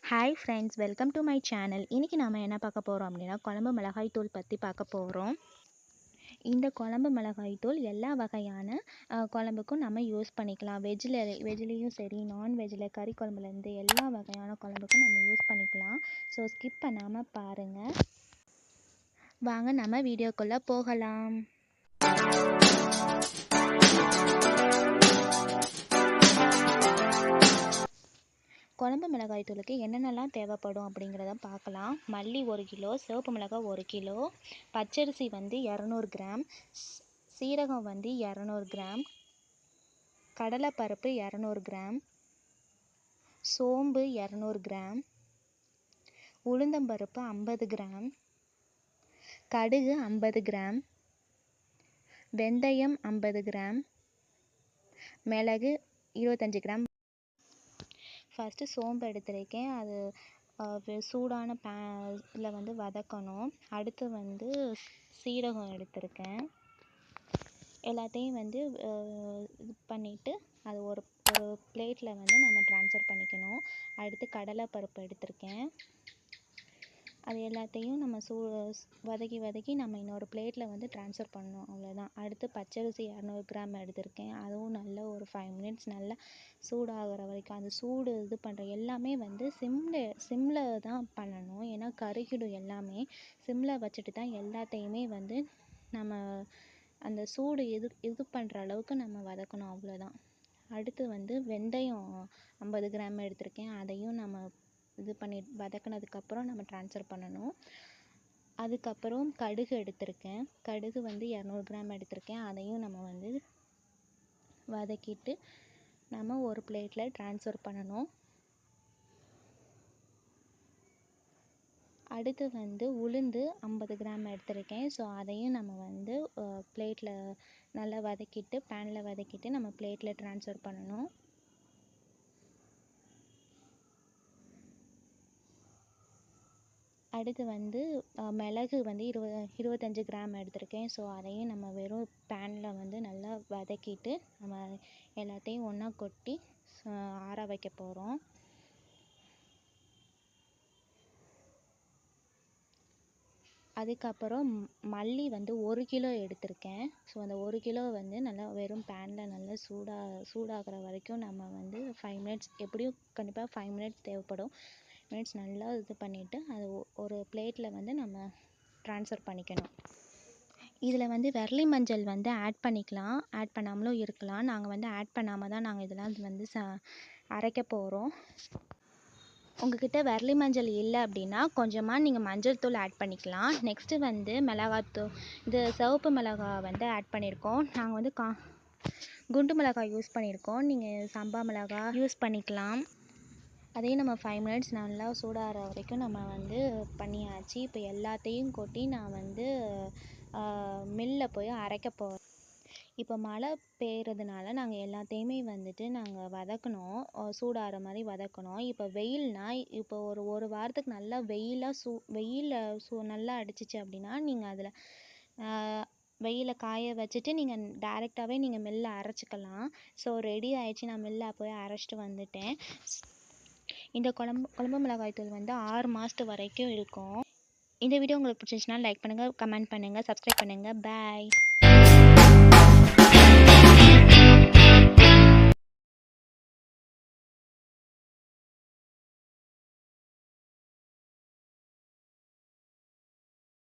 Hi friends, welcome to my channel. இன்றைக்கி நாம் என்ன பார்க்க போகிறோம் அப்படின்னா, குழம்பு மிளகாய் தூள் பற்றி பார்க்க போகிறோம். இந்த குழம்பு மிளகாய் தூள் எல்லா வகையான குழம்புக்கும் நம்ம யூஸ் பண்ணிக்கலாம். வெஜ்லேயும் சரி, நான்வெஜ்ஜில் கறி குழம்புலேருந்து எல்லா வகையான குழம்புக்கும் நம்ம யூஸ் பண்ணிக்கலாம். ஸோ ஸ்கிப் பண்ணாமல் பாருங்கள். வாங்க நம்ம வீடியோக்குள்ளே போகலாம். குழம்பு மிளகாய் தூளுக்கு என்னென்னலாம் தேவைப்படும் அப்படிங்கிறத பார்க்கலாம். மல்லி 1 கிலோ, சிவப்பு மிளகாய் 1 கிலோ, பச்சரிசி 200 கிராம், சீரகம் 200 கிராம், கடலைப்பருப்பு 200 கிராம், சோம்பு 200 கிராம், உளுந்தம்பருப்பு 50 கிராம், கடுகு 50 கிராம், வெந்தயம் 50 கிராம், மிளகு 25 கிராம். ஃபஸ்ட்டு சோம்பு எடுத்துருக்கேன். அது சூடான இதில் வதக்கணும். அடுத்து சீரகம் எடுத்திருக்கேன். எல்லாத்தையும் இது பண்ணிவிட்டு அது ஒரு பிளேட்டில் நம்ம ட்ரான்ஸ்ஃபர் பண்ணிக்கணும். அடுத்து கடலைப்பருப்பு எடுத்திருக்கேன். அது எல்லாத்தையும் நம்ம வதக்கி நம்ம இன்னொரு பிளேட்டில் ட்ரான்ஸ்ஃபர் பண்ணணும். அவ்வளோதான். அடுத்து பச்சரிசி 200 கிராம் எடுத்திருக்கேன். அதுவும் நல்லா ஒரு 5 மினிட்ஸ் நல்லா சூடாகிற வரைக்கும் அந்த சூடு இது பண்ணுற எல்லாமே சிம்மில் தான் பண்ணணும். ஏன்னா கருகிடும் எல்லாமே. சிம்மில் வச்சுட்டு தான் எல்லாத்தையுமே நம்ம அந்த சூடு இது பண்ணுற அளவுக்கு நம்ம வதக்கணும். அவ்வளோதான். அடுத்து வெந்தயம் 50 கிராம் எடுத்திருக்கேன். அதையும் நம்ம இது பண்ணி வதக்கினதுக்கப்புறம் நம்ம ட்ரான்ஸ்ஃபர் பண்ணணும். அதுக்கப்புறம் கடுகு எடுத்திருக்கேன். கடுகு 200 கிராம் எடுத்திருக்கேன். அதையும் நம்ம வதக்கிட்டு நம்ம ஒரு பிளேட்டில் ட்ரான்ஸ்ஃபர் பண்ணணும். அடுத்து உளுந்து 50 கிராம் எடுத்திருக்கேன். ஸோ அதையும் நம்ம பிளேட்டில் நல்லா வதக்கிட்டு பேனில் வதக்கிட்டு நம்ம பிளேட்டில் ட்ரான்ஸ்ஃபர் பண்ணணும். அடுத்து மிளகு 25 கிராம் எடுத்திருக்கேன். ஸோ அதையும் நம்ம வெறும் பேனில் நல்லா வதக்கிட்டு நம்ம எல்லாத்தையும் ஒன்றா கொட்டி ஆற வைக்க போகிறோம். அதுக்கப்புறம் மல்லி 1 கிலோ எடுத்திருக்கேன். ஸோ அந்த 1 கிலோ நல்லா வெறும் பேனில் நல்லா சூடாகிற வரைக்கும் நம்ம 5 மினிட்ஸ், எப்படியும் கண்டிப்பாக 5 மினிட்ஸ் தேவைப்படும். மினிட்ஸ் நல்லா இது பண்ணிவிட்டு அது ஒரு பிளேட்டில் நம்ம ட்ரான்ஸ்ஃபர் பண்ணிக்கணும். இதில் விரலி மஞ்சள் ஆட் பண்ணிக்கலாம், ஆட் பண்ணாமலும் இருக்கலாம். நாங்கள் ஆட் பண்ணாமல் தான் நாங்கள் இதெல்லாம் அரைக்க போகிறோம். உங்கள்கிட்ட விரலி மஞ்சள் இல்லை அப்படின்னா கொஞ்சமாக நீங்கள் மஞ்சள் தூள் ஆட் பண்ணிக்கலாம். நெக்ஸ்ட்டு மிளகாத்தூள், இது சிவப்பு மிளகாய் ஆட் பண்ணியிருக்கோம். நாங்கள் குண்டு மிளகாய் யூஸ் பண்ணியிருக்கோம். நீங்கள் சம்பா மிளகாய் யூஸ் பண்ணிக்கலாம். அதையும் நம்ம 5 மினிட்ஸ் நல்லா சூடாகிற வரைக்கும் நம்ம பண்ணியாச்சு. இப்போ எல்லாத்தையும் கொட்டி நான் மில்லில் போய் அரைக்க போகிறேன். இப்போ மழை பெய்கிறதுனால நாங்கள் எல்லாத்தையுமே நாங்கள் வதக்கணும், சூடாகிற மாதிரி வதக்கணும். இப்போ வெயில்னால் இப்போ ஒரு வாரத்துக்கு நல்லா வெயிலில் நல்லா அடிச்சிச்சு அப்படின்னா நீங்கள் அதில் வெயிலில் காய வச்சுட்டு நீங்கள் டைரெக்டாகவே நீங்கள் மில்லில் அரைச்சிக்கலாம். ஸோ ரெடி ஆகிடுச்சு. நான் மில்லில் போய் அரைச்சிட்டு வந்துட்டேன். இந்த குழம்பு மிளகாய் தூள் 6 மாதத்து வரைக்கும் இருக்கும். இந்த வீடியோ உங்களுக்கு பிடிச்சிருந்துச்சுன்னா லைக் பண்ணுங்கள், கமெண்ட் பண்ணுங்கள், சப்ஸ்கிரைப் பண்ணுங்கள். பாய்.